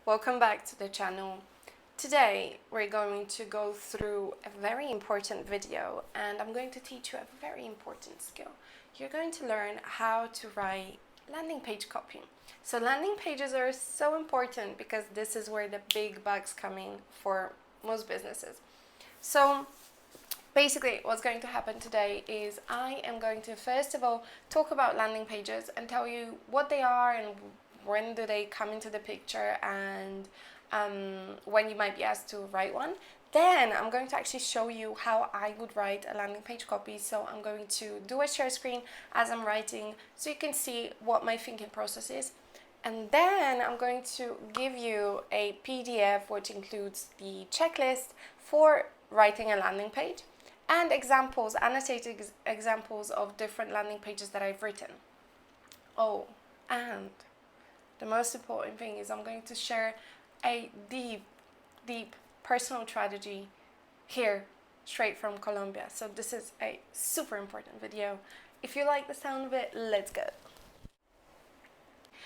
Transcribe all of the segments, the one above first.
welcome back to the channel. Today we're going to go through a very important video and I'm going to teach you a very important skill. You're going to learn how to write landing page copy. So landing pages are so important because this is where the big bucks come in for most businesses. So basically what's going to happen today is I am going to first of all talk about landing pages and tell you what they are and when do they come into the picture and when you might be asked to write one. Then I'm going to actually show you how I would write a landing page copy. So I'm going to do a share screen as I'm writing so you can see what my thinking process is. And then I'm going to give you a PDF which includes the checklist for writing a landing page and examples, annotated examples of different landing pages that I've written. Oh, and the most important thing is I'm going to share a deep personal strategy here straight from Colombia. So this is a super important video. If you like the sound of it, let's go.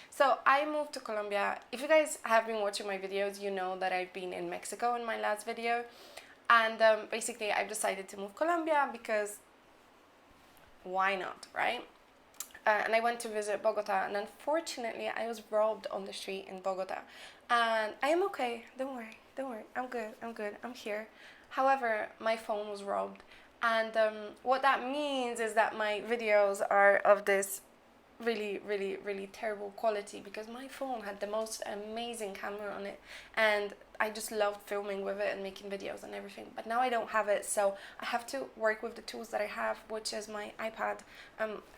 So I moved to Colombia. If you guys have been watching my videos, you know that I've been in Mexico in my last video. And basically I've decided to move Colombia because why not, right? And I went to visit Bogota, and unfortunately I was robbed on the street in Bogota. And I am okay, don't worry, I'm good, I'm here. However, my phone was robbed, and what that means is that my videos are of this really terrible quality because my phone had the most amazing camera on it and I just loved filming with it and making videos and everything, but now I don't have it, so I have to work with the tools that I have, which is my iPad.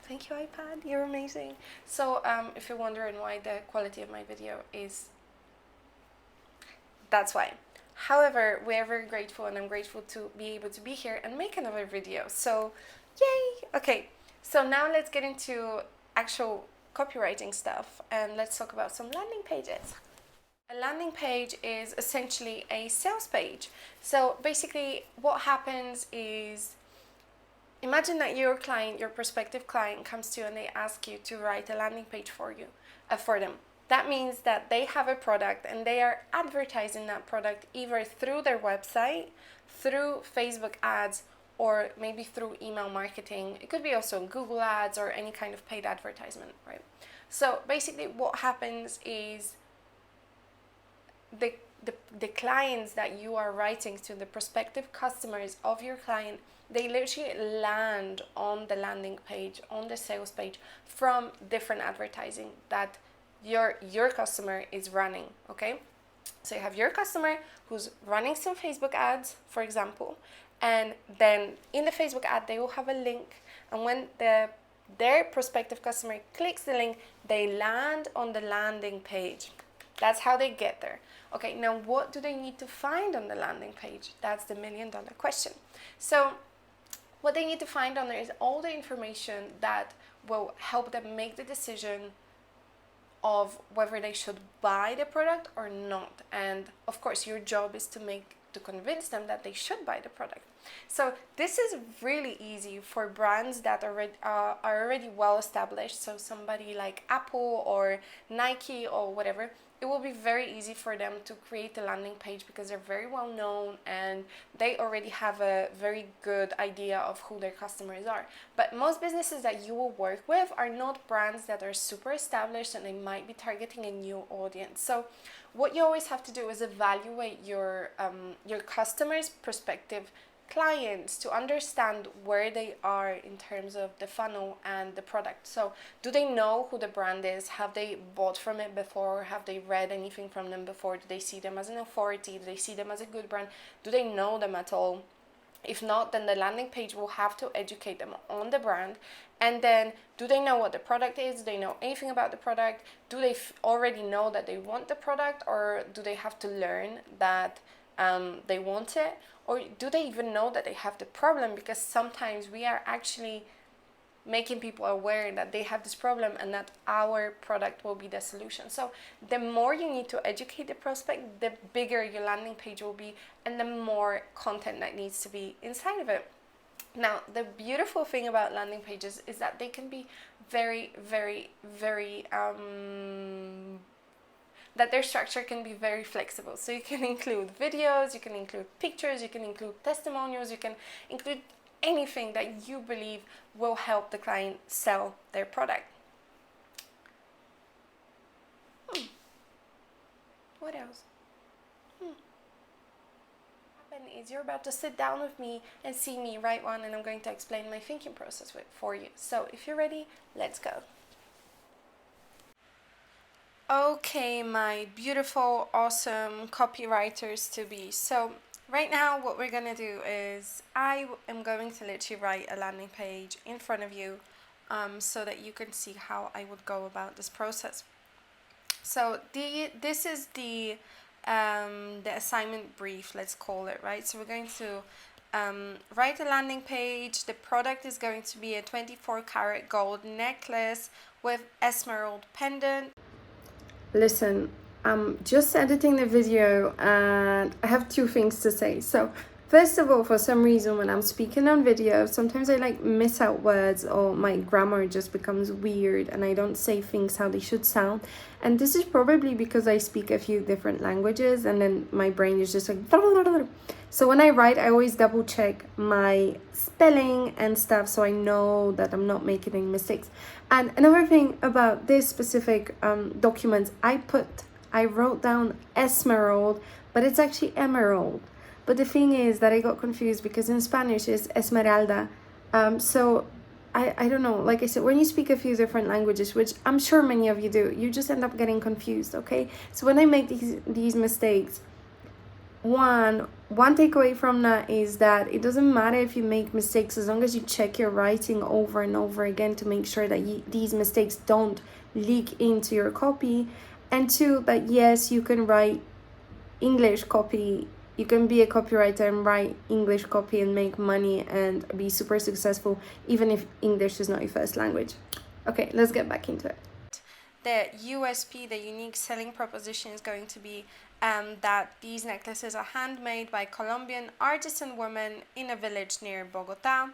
Thank you, iPad, you're amazing. So if you're wondering why the quality of my video is, that's why. However, we're very grateful and I'm grateful to be able to be here and make another video, so yay. Okay, so now let's get into actual copywriting stuff and let's talk about some landing pages. A landing page is essentially a sales page. So basically what happens is, imagine that your client, your prospective client, comes to you and they ask you to write a landing page for them. That means that they have a product and they are advertising that product either through their website, through Facebook ads, or maybe through email marketing. It could be also Google ads or any kind of paid advertisement, right? So basically what happens is the clients that you are writing to, the prospective customers of your client, they literally land on the landing page, on the sales page from different advertising that your customer is running, okay? So you have your customer who's running some Facebook ads, for example, and then in the Facebook ad they will have a link, and when their prospective customer clicks the link, they land on the landing page. That's how they get there. Okay, now what do they need to find on the landing page? That's the $1 million question. So what they need to find on there is all the information that will help them make the decision of whether they should buy the product or not. And of course your job is to convince them that they should buy the product. So this is really easy for brands that are already well established. So somebody like Apple or Nike or whatever, it will be very easy for them to create a landing page because they're very well known and they already have a very good idea of who their customers are. But most businesses that you will work with are not brands that are super established and they might be targeting a new audience. So what you always have to do is evaluate your customers' prospective clients to understand where they are in terms of the funnel and the product. So do they know who the brand is? Have they bought from it before? Have they read anything from them before? Do they see them as an authority? Do they see them as a good brand? Do they know them at all? If not, then the landing page will have to educate them on the brand. And then, do they know what the product is? Do they know anything about the product? Do they already know that they want the product, or do they have to learn that they want it? Or do they even know that they have the problem? Because sometimes we are actually making people aware that they have this problem and that our product will be the solution. So the more you need to educate the prospect, the bigger your landing page will be and the more content that needs to be inside of it. Now, the beautiful thing about landing pages is that they can be very that their structure can be very flexible. So you can include videos, you can include pictures, you can include testimonials, you can include anything that you believe will help the client sell their product. What else? Is you're about to sit down with me and see me write one, and I'm going to explain my thinking process for you. So if you're ready, let's go. Okay, my beautiful, awesome copywriters to be. So right now what we're gonna do is I am going to literally write a landing page in front of you, so that you can see how I would go about this process. So this is the assignment brief, let's call it, right? So we're going to write a landing page. The product is going to be a 24-karat gold necklace with emerald pendant. Listen, I'm just editing the video and I have two things to say. So first of all, for some reason when I'm speaking on video, sometimes I like miss out words, or my grammar just becomes weird and I don't say things how they should sound. And this is probably because I speak a few different languages and then my brain is just like... So when I write, I always double check my spelling and stuff so I know that I'm not making any mistakes. And another thing about this specific document, I wrote down emerald, but it's actually emerald. But the thing is that I got confused because in Spanish it's esmeralda. So I don't know, like I said, when you speak a few different languages, which I'm sure many of you do, you just end up getting confused, okay? So when I make these mistakes, one takeaway from that is that it doesn't matter if you make mistakes as long as you check your writing over and over again to make sure that these mistakes don't leak into your copy. And two, that yes, you can write English copy, you can be a copywriter and write English copy and make money and be super successful even if English is not your first language. Okay, let's get back into it. The USP, the unique selling proposition, is going to be that these necklaces are handmade by Colombian artisan women in a village near Bogota,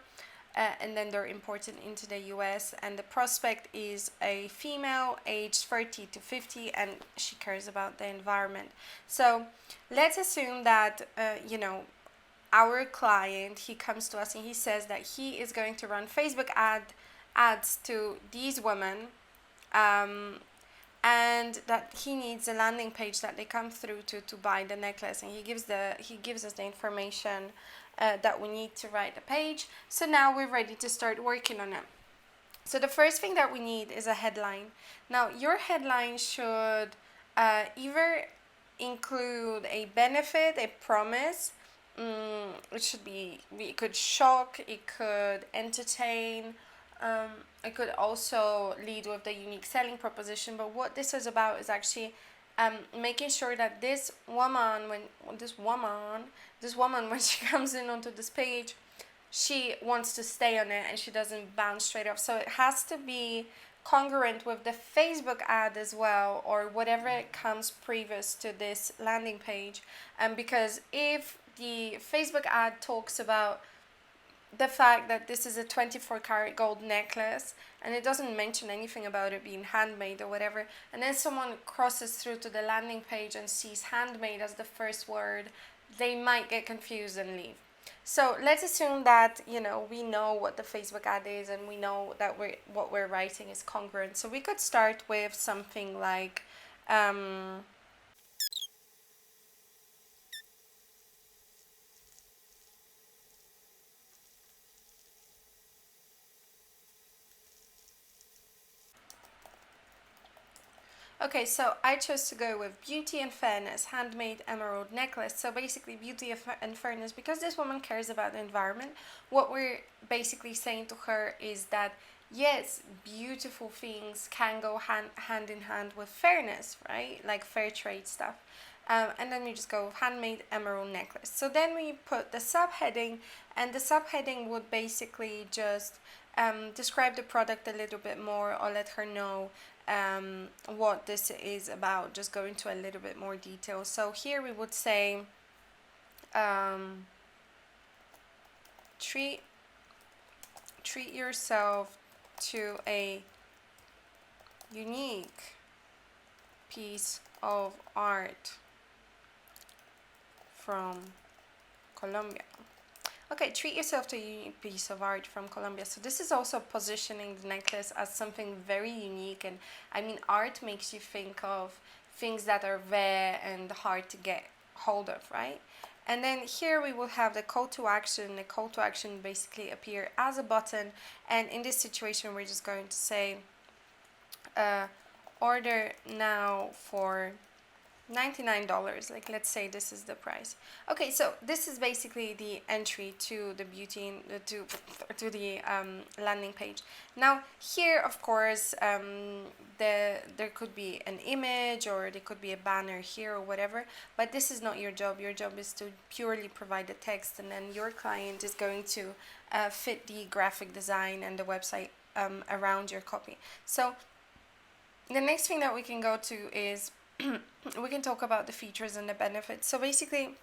and then they're imported into the US, and the prospect is a female aged 30 to 50 and she cares about the environment. So let's assume that our client, he comes to us and he says that he is going to run Facebook ads to these women, and that he needs a landing page that they come through to buy the necklace, and he gives us the information that we need to write the page. So now we're ready to start working on it. So the first thing that we need is a headline. Now your headline should either include a benefit, a promise. It could shock, it could entertain. It could also lead with the unique selling proposition, but what this is about is actually making sure that this woman, when she comes in onto this page, she wants to stay on it and she doesn't bounce straight off. So it has to be congruent with the Facebook ad as well, or whatever comes previous to this landing page. Because if the Facebook ad talks about the fact that this is a 24-karat gold necklace and it doesn't mention anything about it being handmade or whatever, and then someone crosses through to the landing page and sees handmade as the first word, they might get confused and leave. So let's assume that we know what the Facebook ad is and we know that what we're writing is congruent. So we could start with something like okay, so I chose to go with beauty and fairness, handmade emerald necklace. So basically beauty and fairness, because this woman cares about the environment. What we're basically saying to her is that yes, beautiful things can go hand in hand with fairness, right? Like fair trade stuff. And then we just go with handmade emerald necklace. So then we put the subheading, and the subheading would basically just describe the product a little bit more, or let her know what this is about, just go into a little bit more detail. So here we would say treat yourself to a unique piece of art from Colombia. Okay, treat yourself to a unique piece of art from Colombia. So this is also positioning the necklace as something very unique. And I mean, art makes you think of things that are rare and hard to get hold of, right? And then here we will have the call to action. The call to action basically appear as a button. And in this situation, we're just going to say, order now for $99. Like, let's say this is the price. Okay, so this is basically the entry to the to the landing page. Now here, of course, there could be an image, or there could be a banner here or whatever, but this is not your job. Your job is to purely provide the text, and then your client is going to fit the graphic design and the website around your copy. So the next thing that we can go to is we can talk about the features and the benefits. So basically,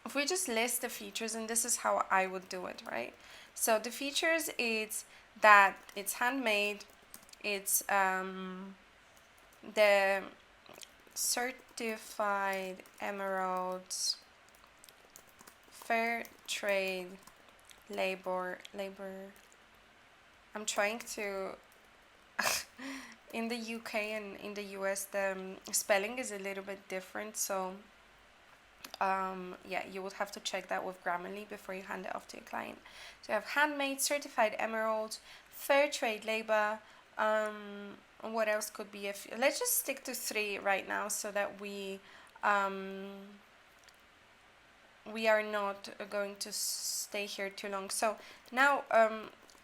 if we just list the features, and this is how I would do it, right? So the features is that it's handmade, it's the certified emeralds, fair trade, labor. I'm trying to in the UK and in the US, the spelling is a little bit different, so yeah, you would have to check that with Grammarly before you hand it off to your client. So you have handmade, certified emeralds, fair trade labor. What else could be? Let's just stick to 3 right now, so that we are not going to stay here too long. So now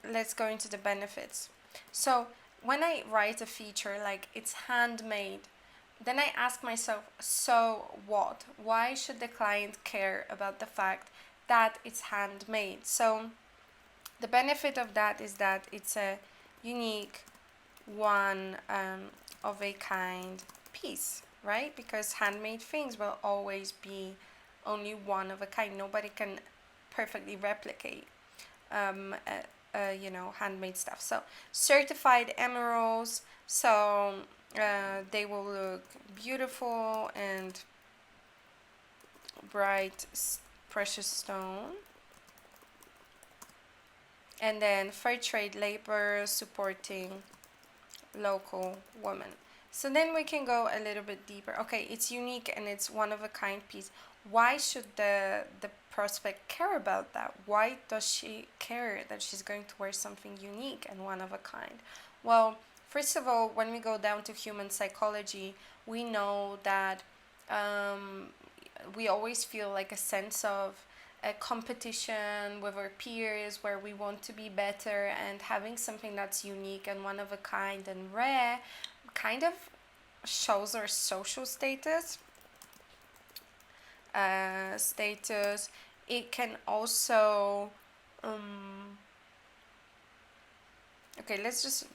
let's go into the benefits. So when I write a feature like it's handmade, then I ask myself, so what? Why should the client care about the fact that it's handmade? So the benefit of that is that it's a unique, one of a kind piece, right? Because handmade things will always be only one of a kind. Nobody can perfectly replicate handmade stuff. So certified emeralds, so they will look beautiful and bright precious stone. And then fair trade labor, supporting local women. So then we can go a little bit deeper. Okay, it's unique and it's one of a kind piece. Why should the prospect care about that? Why does she care that she's going to wear something unique and one of a kind? Well, first of all, when we go down to human psychology, we know that we always feel like a sense of a competition with our peers, where we want to be better, and having something that's unique and one of a kind and rare kind of shows our social status. It can also okay, let's just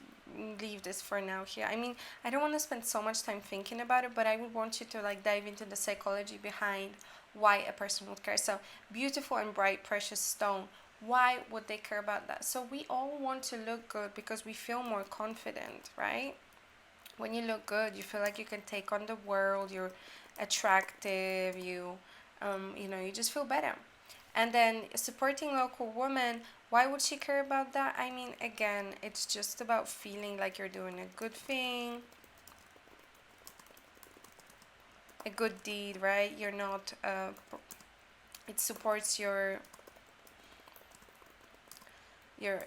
leave this for now here. I mean, I don't want to spend so much time thinking about it, but I would want you to like dive into the psychology behind why a person would care. So beautiful and bright precious stone, why would they care about that? So we all want to look good because we feel more confident, right? When you look good, you feel like you can take on the world, you're attractive, you just feel better. And then supporting local women, why would she care about that? I mean, again, it's just about feeling like you're doing a good thing, a good deed, right? You're not, it supports your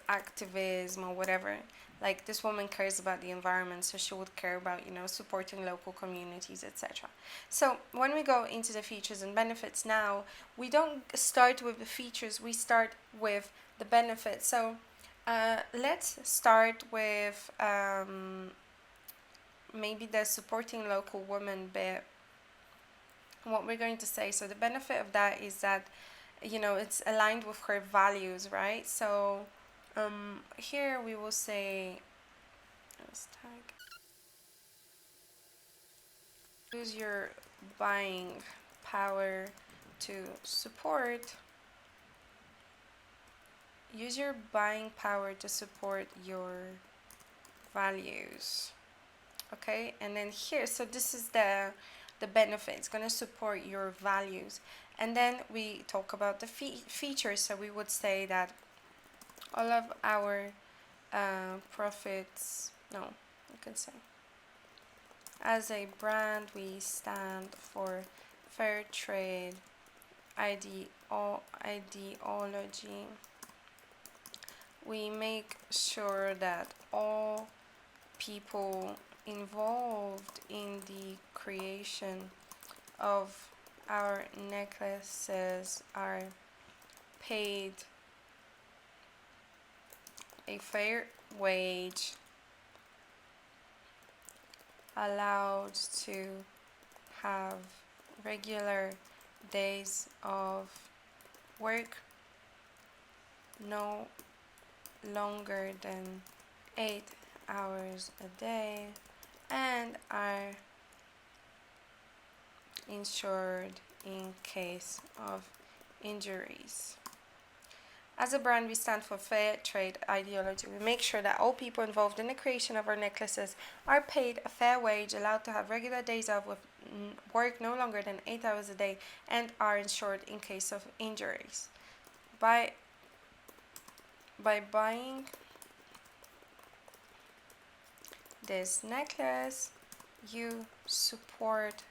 activism or whatever. Like, this woman cares about the environment, so she would care about, supporting local communities, etc. So when we go into the features and benefits now, we don't start with the features, we start with the benefits. So let's start with maybe the supporting local women bit. What we're going to say, so the benefit of that is that, it's aligned with her values, right? So here we will say, let's tag, use your buying power to support. Use your buying power to support your values. okay? And then here, so this is the benefit. It's going to support your values. And then we talk about the features. So we would say that all of our profits, no, you can say, as a brand, we stand for fair trade ideology. We make sure that all people involved in the creation of our necklaces are paid a fair wage, allowed to have regular days of work, no longer than 8 hours a day, and are insured in case of injuries. As a brand, we stand for fair trade ideology. We make sure that all people involved in the creation of our necklaces are paid a fair wage, allowed to have regular days off with work no longer than 8 hours a day, and are insured in case of injuries. By buying this necklace, you support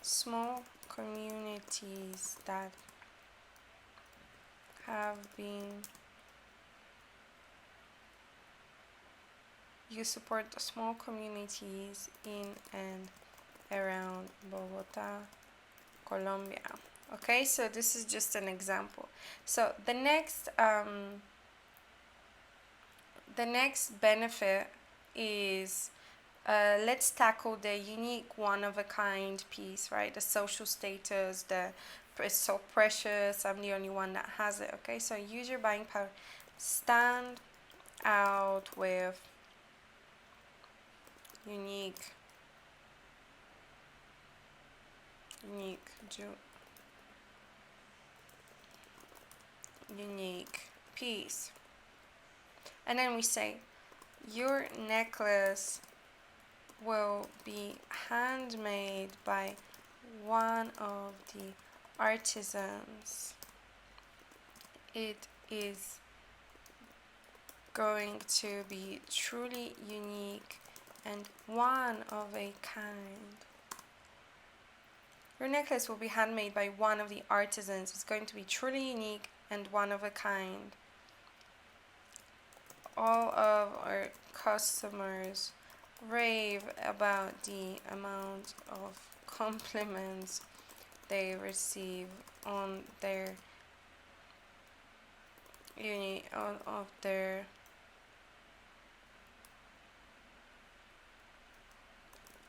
small communities that have been small communities in and around Bogota, Colombia. Okay, so this is just an example. So the next benefit is let's tackle the unique one-of-a-kind piece, right? The social status, it's so precious, I'm the only one that has it. Okay, so use your buying power, stand out with unique piece. And then we say your necklace will be handmade by one of the artisans. It is going to be truly unique and one of a kind. Your necklace will be handmade by one of the artisans. It's going to be truly unique and one of a kind. All of our customers rave about the amount of compliments they receive on their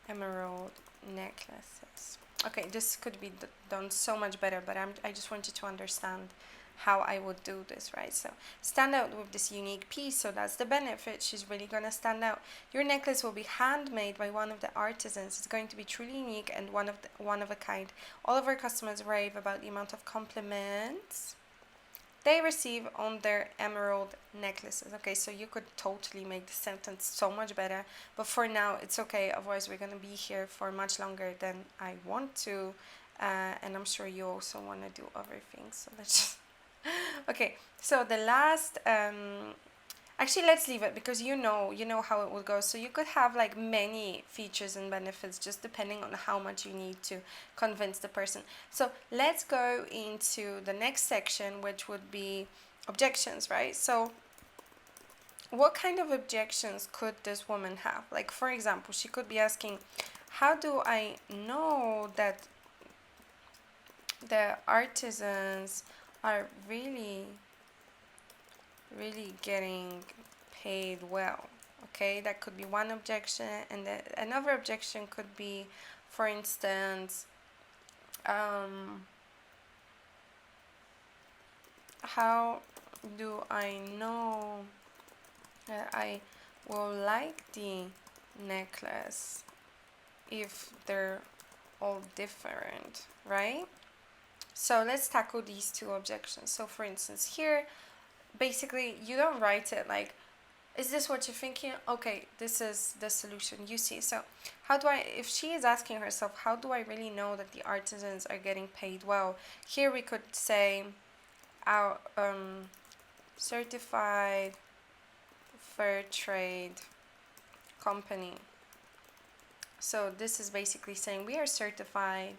emerald necklaces. Okay, this could be done so much better, but I just wanted to understand how I would do this, right? So stand out with this unique piece. So that's the benefit. She's really gonna stand out. Your necklace will be handmade by one of the artisans. It's going to be truly unique and one of a kind. All of our customers rave about the amount of compliments they receive on their emerald necklaces. Okay, so you could totally make the sentence so much better, but for now it's okay. Otherwise we're gonna be here for much longer than I want to, and I'm sure you also want to do other things. So let's just okay, so the last actually let's leave it, because you know how it will go. So you could have like many features and benefits just depending on how much you need to convince the person. So let's go into the next section, which would be objections, right? So what kind of objections could this woman have? Like, for example, she could be asking, how do I know that the artisans are really getting paid well? Okay, that could be one objection. And another objection could be, for instance, how do I know that I will like the necklace if they're all different, right? So let's tackle these two objections. So for instance, here, basically, you don't write it like, Is this what you're thinking? Okay, this is the solution. You see, so how do I, if she is asking herself, how do I really know that the artisans are getting paid well? Here we could say our certified fair trade company. So this is basically saying we are certified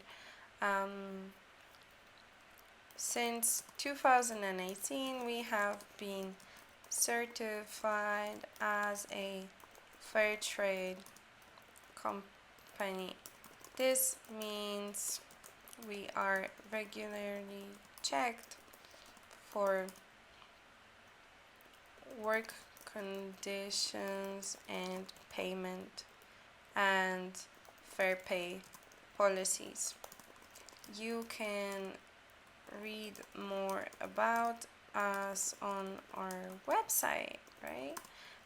since 2018. We have been certified as a fair trade company. This means we are regularly checked for work conditions and payment and fair pay policies. You can read more about us on our website, right?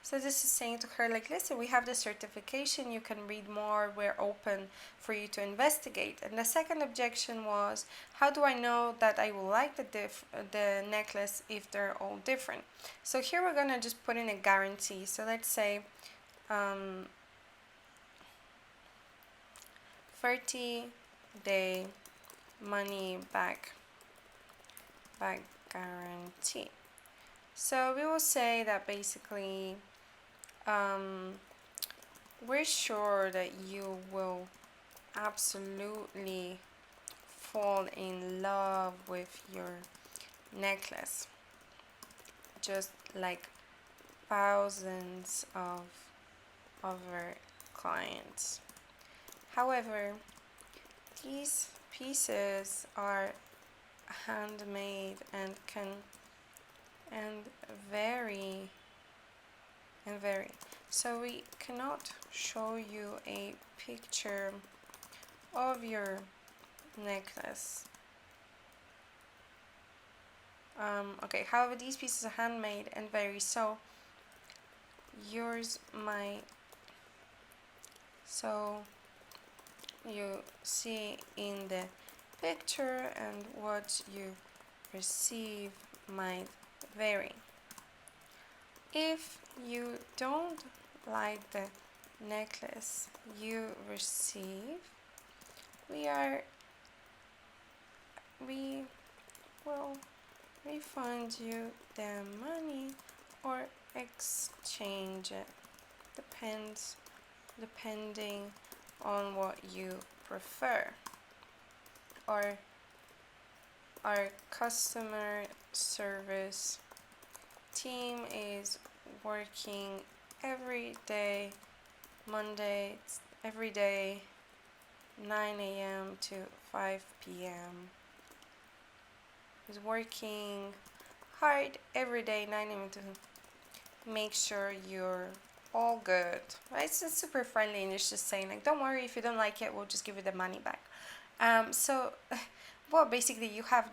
So this is saying to her, like, listen, we have the certification, you can read more, we're open for you to investigate. And the second objection was, how do I know that I will like the necklace if they're all different? So here we're gonna just put in a guarantee. So let's say 30-day money back guarantee. So we will say that basically we're sure that you will absolutely fall in love with your necklace, just like thousands of other clients. However, these pieces are handmade and vary. So we cannot show you a picture of your necklace. Okay, however, these pieces are handmade and vary. So so you see in the picture and what you receive might vary. If you don't like the necklace you receive, we will refund you the money or exchange it, depending on what you prefer. Or our customer service team is working every day, Monday, every day, 9 a.m. to 5 p.m. is working hard every day, 9 a.m. to make sure you're all good, right? It's super friendly, and it's just saying, like, don't worry, if you don't like it, we'll just give you the money back. Well, basically you have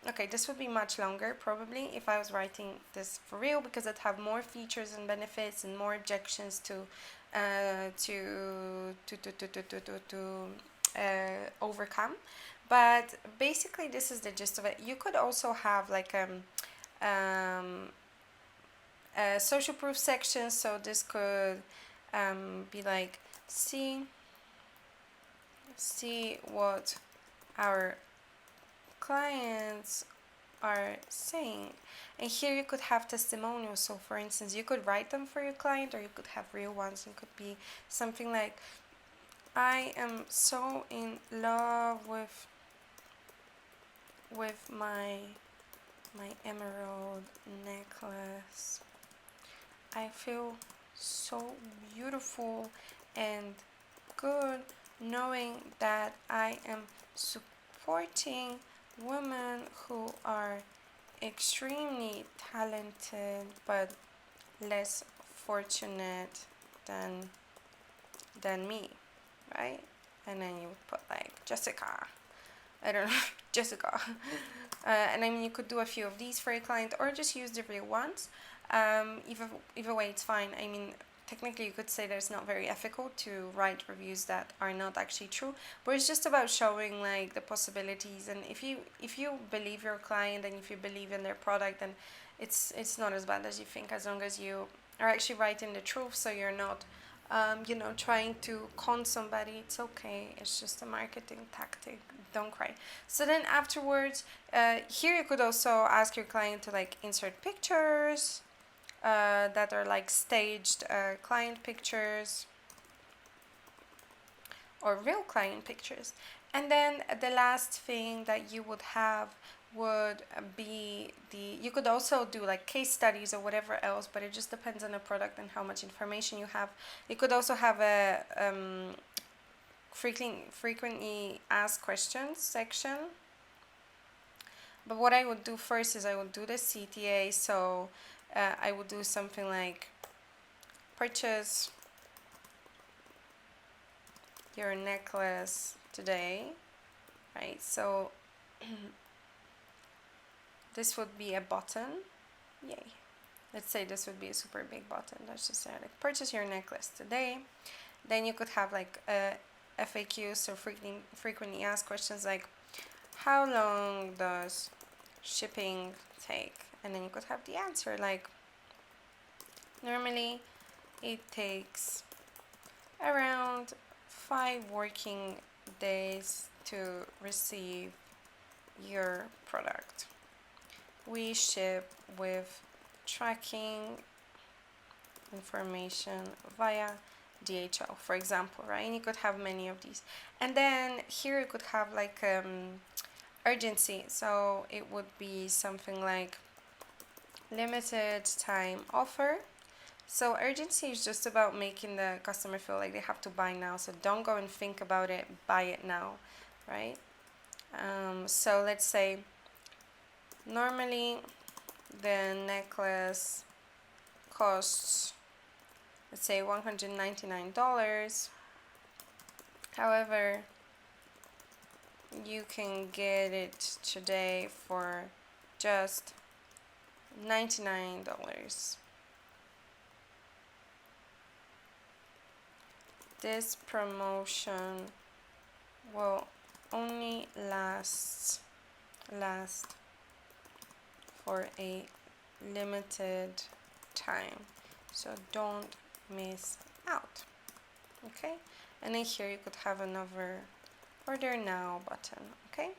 okay, this would be much longer probably if I was writing this for real, because it'd have more features and benefits and more objections to overcome. But basically this is the gist of it. You could also have like a social proof section, so this could be like, see what our clients are saying. And here you could have testimonials. So for instance, you could write them for your client, or you could have real ones. It could be something like, I am so in love with my emerald necklace. I feel so beautiful and good knowing that I am supporting women who are extremely talented but less fortunate than me, right? And then you would put like Jessica, I don't know, Jessica. And I mean, you could do a few of these for your client, or just use the real ones. Either way, it's fine. I mean, technically you could say that it's not very ethical to write reviews that are not actually true, but it's just about showing like the possibilities. And if you believe your client and if you believe in their product, then it's not as bad as you think, as long as you are actually writing the truth, so you're not trying to con somebody. It's okay, it's just a marketing tactic, don't cry. So then afterwards, here you could also ask your client to like insert pictures that are like staged client pictures or real client pictures. And then the last thing that you would have would be you could also do like case studies or whatever else, but it just depends on the product and how much information you have. You could also have a frequently asked questions section. But what I would do first is I would do the CTA. So I would do something like purchase your necklace today, right? So this would be a button, yay. Let's say this would be a super big button. Let's just say like purchase your necklace today. Then you could have like FAQs, so frequently asked questions like how long does shipping take? And then you could have the answer like normally it takes around 5 working days to receive your product. We ship with tracking information via DHL, for example, right? And you could have many of these. And then here you could have like urgency. So it would be something like limited time offer. So urgency is just about making the customer feel like they have to buy now. So don't go and think about it, buy it now, right? So let's say normally the necklace costs, let's say $199. However, you can get it today for just $99. This promotion will only last for a limited time, so don't miss out. Okay, and then here you could have another order now button. Okay,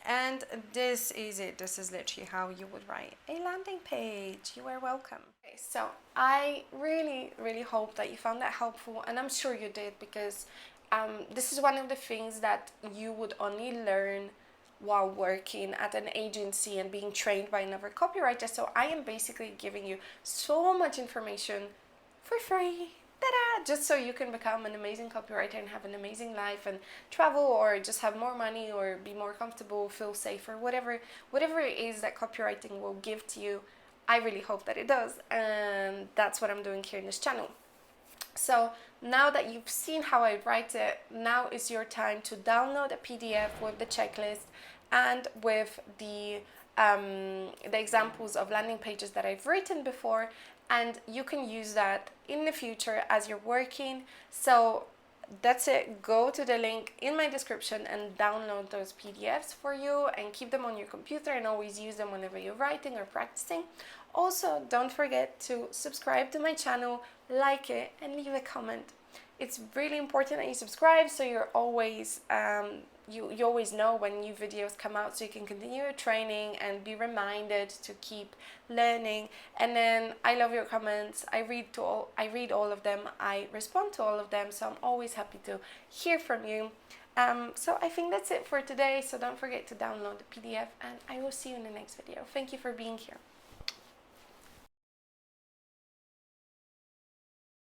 and this is it. This is literally how you would write a landing page. You are welcome. Okay, so I really hope that you found that helpful, and I'm sure you did, because this is one of the things that you would only learn while working at an agency and being trained by another copywriter. So I am basically giving you so much information for free, ta-da, just so you can become an amazing copywriter and have an amazing life and travel, or just have more money, or be more comfortable, feel safer, whatever it is that copywriting will give to you. I really hope that it does, and that's what I'm doing here in this channel. So now that you've seen how I write it, now is your time to download a PDF with the checklist and with the examples of landing pages that I've written before, and you can use that in the future as you're working. So that's it. Go to the link in my description and download those PDFs for you, and keep them on your computer and always use them whenever you're writing or practicing. Also, don't forget to subscribe to my channel, like it, and leave a comment. It's really important that you subscribe, so you're always you always know when new videos come out, so you can continue your training and be reminded to keep learning. And then I love your comments. I read all of them. I respond to all of them, so I'm always happy to hear from you. So I think that's it for today. So don't forget to download the PDF, and I will see you in the next video. Thank you for being here.